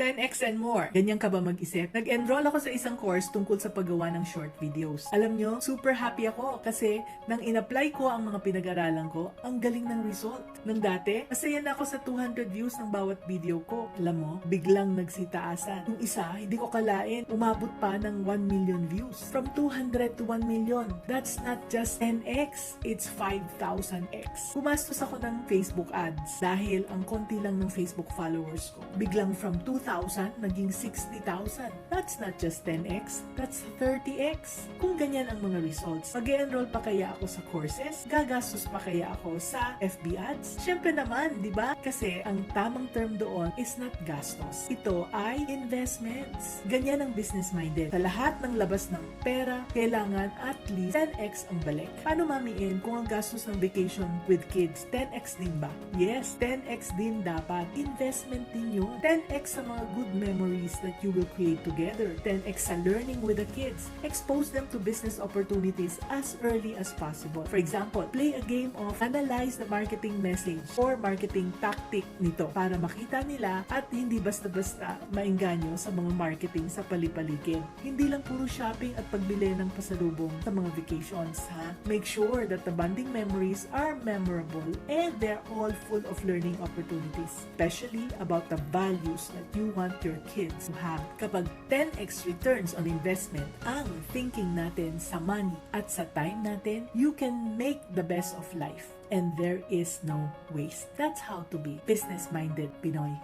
10x and more. Ganyan ka ba mag-isip? Nag-enroll ako sa isang course tungkol sa paggawa ng short videos. Alam nyo, super happy ako kasi nang in-apply ko ang mga pinag-aralan ko, ang galing ng result. Nang dati, masaya na ako sa 200 views ng bawat video ko. Alam mo, biglang nagsitaasan. Yung isa, hindi ko kalain, umabot pa ng 1 million views. From 200 to 1 million. That's not just 10x, it's 5,000x. Gumastos ako ng Facebook ads dahil ang konti lang ng Facebook followers ko. Biglang from 2,000 naging 60,000. That's not just 10x, that's 30x. Kung ganyan ang mga results, mag-enroll pa kaya ako sa courses? Gagastos pa kaya ako sa FB ads? Syempre naman, di ba? Kasi ang tamang term doon is not gastos. Ito ay investments. Ganyan ang business-minded. Sa lahat ng labas ng pera, kailangan at least 10x ang balik. Paano mamiin kung ang gastos ng vacation with kids 10x din ba? Yes, 10x din dapat. Investment din yun. 10x sa mga good memories that you will create together. 10x sa learning with the kids. Expose them to business opportunities as early as possible. For example, play a game of analyze the marketing message or marketing tactic nito para makita nila at hindi basta-basta maengganyo sa mga marketing sa palipaligid. Hindi lang puro shopping at pagbili ng pasalubong sa mga vacations, ha? Make sure that the bonding memories are memorable and they're all full of learning opportunities, especially about the values that you want your kids to have. Kapag 10x returns on investment ang thinking natin sa money at sa time natin, you can make the best of life and there is no waste. That's how to be business-minded Pinoy.